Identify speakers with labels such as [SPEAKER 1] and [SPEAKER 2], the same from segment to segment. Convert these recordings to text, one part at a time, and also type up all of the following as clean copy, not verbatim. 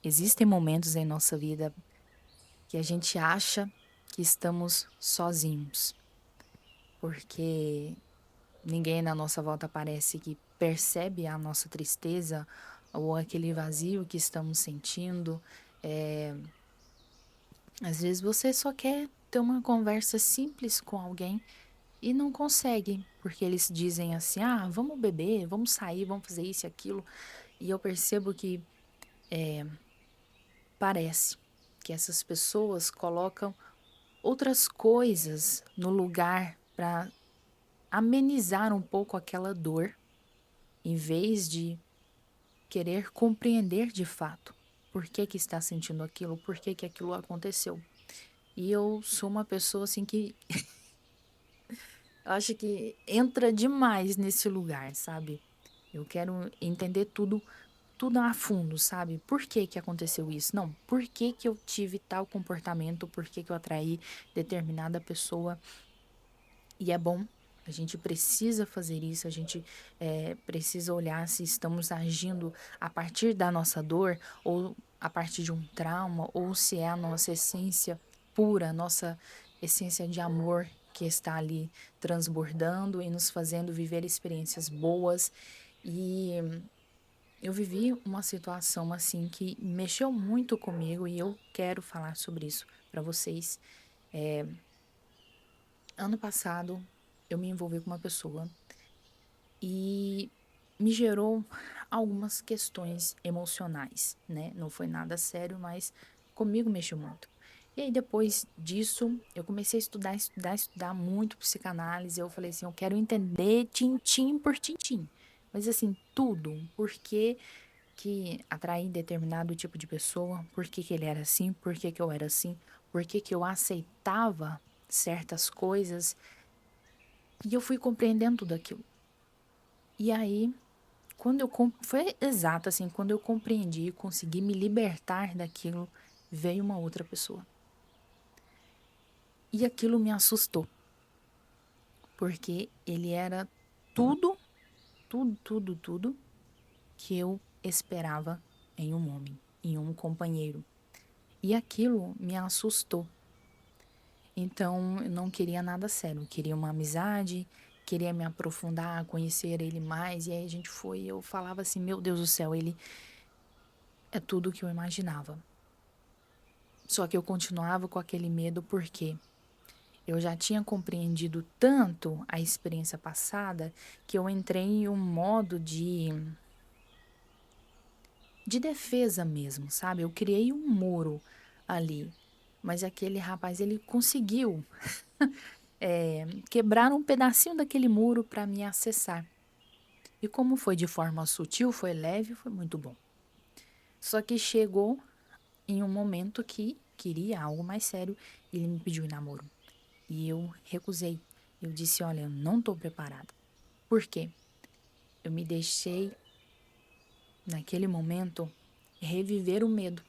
[SPEAKER 1] Existem momentos em nossa vida que a gente acha que estamos sozinhos, porque ninguém na nossa volta parece que percebe a nossa tristeza ou aquele vazio que estamos sentindo. Eh, Às vezes você só quer ter uma conversa simples com alguém e não consegue, porque eles dizem assim: ah, vamos beber, vamos sair, vamos fazer isso e aquilo. E eu percebo que parece que essas pessoas colocam outras coisas no lugar para amenizar um pouco aquela dor, em vez de querer compreender de fato por que que está sentindo aquilo, por que que aquilo aconteceu. E eu sou uma pessoa assim que eu acho que entra demais nesse lugar, sabe? Eu quero entender tudo a fundo, sabe? Por que que aconteceu isso? Não, por que que eu tive tal comportamento? Por que que eu atraí determinada pessoa? E é bom, a gente precisa fazer isso, a gente precisa olhar se estamos agindo a partir da nossa dor, ou a partir de um trauma, ou se é a nossa essência pura, a nossa essência de amor que está ali transbordando e nos fazendo viver experiências boas. E eu vivi uma situação assim que mexeu muito comigo e eu quero falar sobre isso para vocês. Ano passado, eu me envolvi com uma pessoa e me gerou algumas questões emocionais, né? Não foi nada sério, mas comigo mexeu muito. E aí, depois disso, eu comecei a estudar muito psicanálise. Eu falei assim: eu quero entender tintim por tintim. Mas assim, tudo. Por que que atraí determinado tipo de pessoa? Por que que ele era assim? Por que que eu era assim? Por que que eu aceitava certas coisas? E eu fui compreendendo tudo aquilo. E aí, foi exato assim, quando eu compreendi e consegui me libertar daquilo, veio uma outra pessoa. E aquilo me assustou, porque ele era tudo, tudo que eu esperava em um homem, em um companheiro. E aquilo me assustou. Então, eu não queria nada sério, eu queria uma amizade, queria me aprofundar, conhecer ele mais. E aí a gente foi, eu falava assim: meu Deus do céu, ele é tudo o que eu imaginava. Só que eu continuava com aquele medo porque eu já tinha compreendido tanto a experiência passada que eu entrei em um modo de defesa mesmo, sabe? Eu criei um muro ali. Mas aquele rapaz, ele conseguiu quebrar um pedacinho daquele muro para me acessar. E como foi de forma sutil, foi leve, foi muito bom. Só que chegou em um momento que queria algo mais sério e ele me pediu em namoro. E eu recusei. Eu disse: olha, eu não estou preparada. Por quê? Eu me deixei, naquele momento, reviver o medo,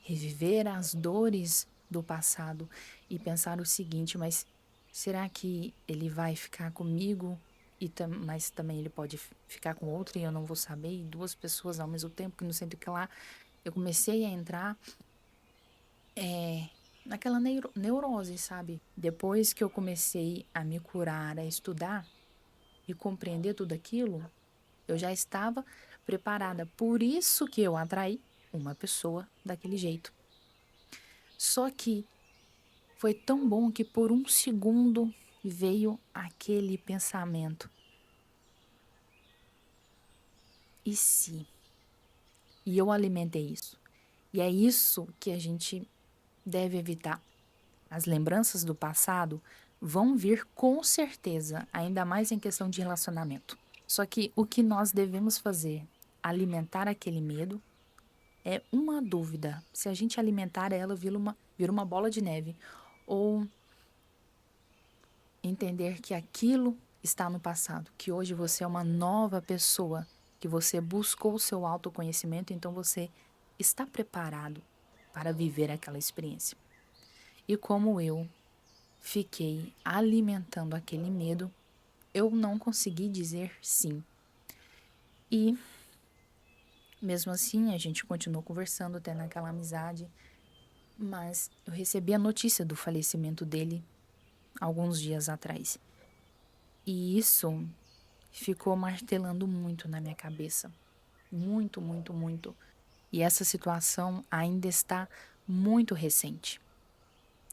[SPEAKER 1] reviver as dores do passado e pensar o seguinte: mas será que ele vai ficar comigo? Mas também ele pode ficar com outra e eu não vou saber, e duas pessoas ao mesmo tempo que não sei do que lá. Eu comecei a entrar naquela neurose, sabe? Depois que eu comecei a me curar, a estudar e compreender tudo aquilo, eu já estava preparada. Por isso que eu atraí uma pessoa daquele jeito. Só que foi tão bom que por um segundo veio aquele pensamento: e se? E eu alimentei isso. E é isso que a gente deve evitar. As lembranças do passado vão vir com certeza, ainda mais em questão de relacionamento. Só que o que nós devemos fazer? Alimentar aquele medo. É uma dúvida. Se a gente alimentar ela, vira uma bola de neve. Ou entender que aquilo está no passado, que hoje você é uma nova pessoa, que você buscou o seu autoconhecimento, então você está preparado para viver aquela experiência. E como eu fiquei alimentando aquele medo, eu não consegui dizer sim. E Mesmo assim, a gente continuou conversando, tendo aquela amizade, mas eu recebi a notícia do falecimento dele alguns dias atrás. E isso ficou martelando muito na minha cabeça. Muito, muito, muito. E essa situação ainda está muito recente.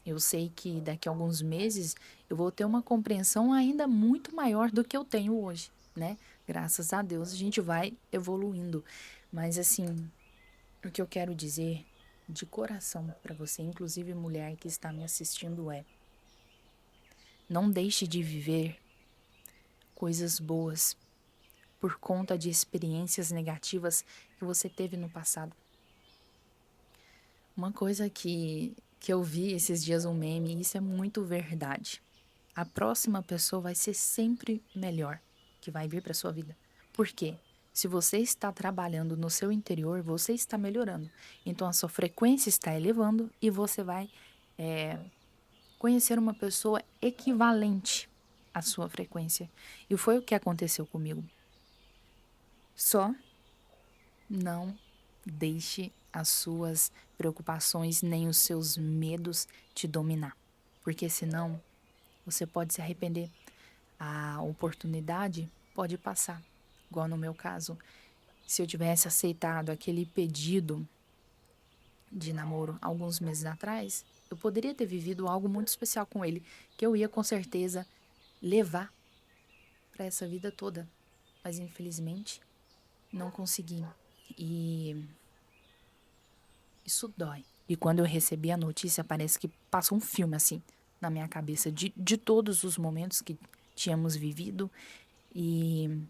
[SPEAKER 1] Eu sei que daqui a alguns meses eu vou ter uma compreensão ainda muito maior do que eu tenho hoje, né? Graças a Deus a gente vai evoluindo. Mas assim, o que eu quero dizer de coração para você, inclusive mulher que está me assistindo, é: não deixe de viver coisas boas por conta de experiências negativas que você teve no passado. Uma coisa que eu vi esses dias um meme, e isso é muito verdade. A próxima pessoa vai ser sempre melhor que vai vir para sua vida. Por quê? Se você está trabalhando no seu interior, você está melhorando. Então a sua frequência está elevando e você vai eh, conhecer uma pessoa equivalente à sua frequência. E foi o que aconteceu comigo. Só não deixe as suas preocupações nem os seus medos te dominar, porque senão você pode se arrepender. A oportunidade pode passar, igual no meu caso. Se eu tivesse aceitado aquele pedido de namoro alguns meses atrás, eu poderia ter vivido algo muito especial com ele, que eu ia com certeza levar para essa vida toda. Mas infelizmente não consegui. E isso dói. E quando eu recebi a notícia, parece que passa um filme assim na minha cabeça de todos os momentos que tínhamos vivido. E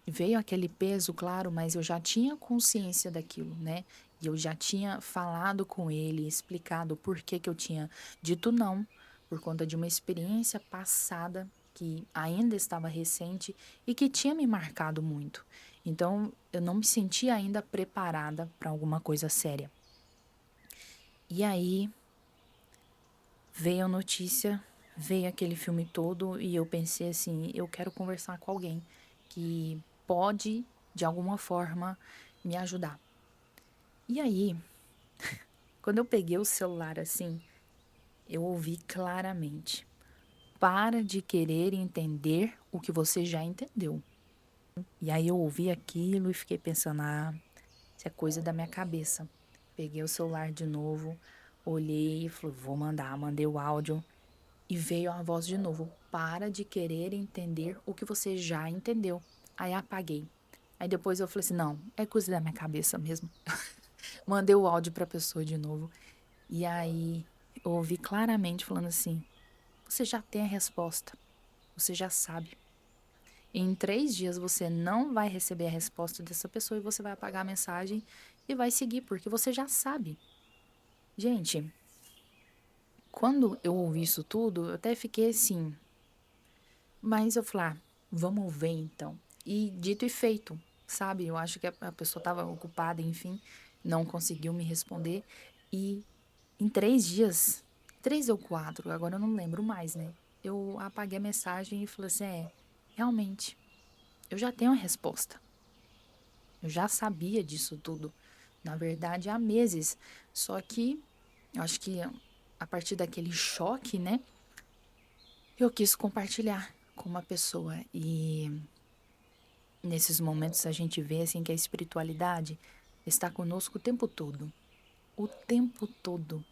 [SPEAKER 1] veio aquele peso, claro, mas eu já tinha consciência daquilo, né? E eu já tinha falado com ele, explicado por que que eu tinha dito não, por conta de uma experiência passada que ainda estava recente e que tinha me marcado muito. Então, eu não me sentia ainda preparada para alguma coisa séria. E aí veio a notícia, veio aquele filme todo e eu pensei assim, eu quero conversar com alguém que pode, de alguma forma, me ajudar. E aí, quando eu peguei o celular assim, eu ouvi claramente: para de querer entender o que você já entendeu. E aí eu ouvi aquilo e fiquei pensando: ah, isso é coisa da minha cabeça. Peguei o celular de novo, olhei e falei: vou mandar. Mandei o áudio. E veio a voz de novo: para de querer entender o que você já entendeu. Aí apaguei. Aí depois eu falei assim: não, é coisa da minha cabeça mesmo. Mandei o áudio pra pessoa de novo. E aí eu ouvi claramente falando assim: você já tem a resposta. Você já sabe. Em 3 dias você não vai receber a resposta dessa pessoa e você vai apagar a mensagem e vai seguir, porque você já sabe. Gente, quando eu ouvi isso tudo, eu até fiquei assim. Mas eu falei: ah, vamos ver então. E dito e feito, sabe? Eu acho que a pessoa estava ocupada, enfim, não conseguiu me responder. E em 3 dias, 3 ou 4, agora eu não lembro mais, né? Eu apaguei a mensagem e falei assim: realmente, eu já tenho a resposta. Eu já sabia disso tudo. Na verdade, há meses. Só que eu acho que a partir daquele choque, né? Eu quis compartilhar com uma pessoa. E nesses momentos a gente vê assim que a espiritualidade está conosco o tempo todo. O tempo todo.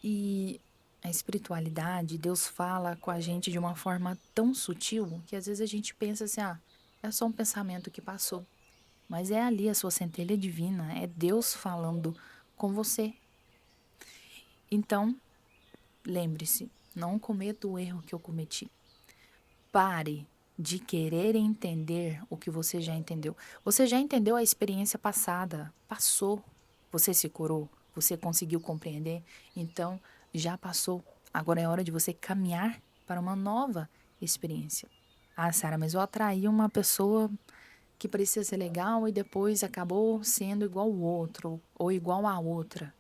[SPEAKER 1] E a espiritualidade, Deus fala com a gente de uma forma tão sutil que às vezes a gente pensa assim: ah, é só um pensamento que passou. Mas é ali a sua centelha divina, é Deus falando com você. Então, lembre-se, não cometa o erro que eu cometi. Pare de querer entender o que você já entendeu. Você já entendeu a experiência passada, passou. Você se curou, você conseguiu compreender, então já passou. Agora é hora de você caminhar para uma nova experiência. Ah, Sara, mas eu atraí uma pessoa que parecia ser legal e depois acabou sendo igual o outro ou igual a outra.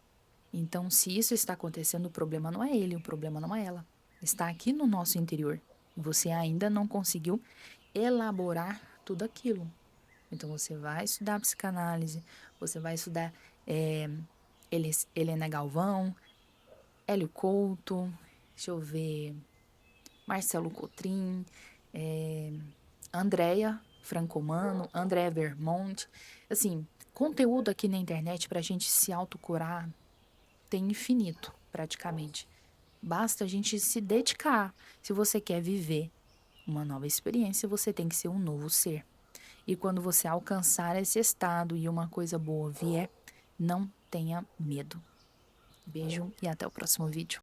[SPEAKER 1] Então, se isso está acontecendo, o problema não é ele, o problema não é ela. Está aqui no nosso interior. Você ainda não conseguiu elaborar tudo aquilo. Então, você vai estudar psicanálise, você vai estudar Helena Galvão, Hélio Couto, deixa eu ver, Marcelo Cotrim, Andrea Francomano, Andrea Vermont. Assim, conteúdo aqui na internet para a gente se autocurar tem infinito, praticamente. Basta a gente se dedicar. Se você quer viver uma nova experiência, você tem que ser um novo ser. E quando você alcançar esse estado e uma coisa boa vier, não tenha medo. Beijo e até o próximo vídeo.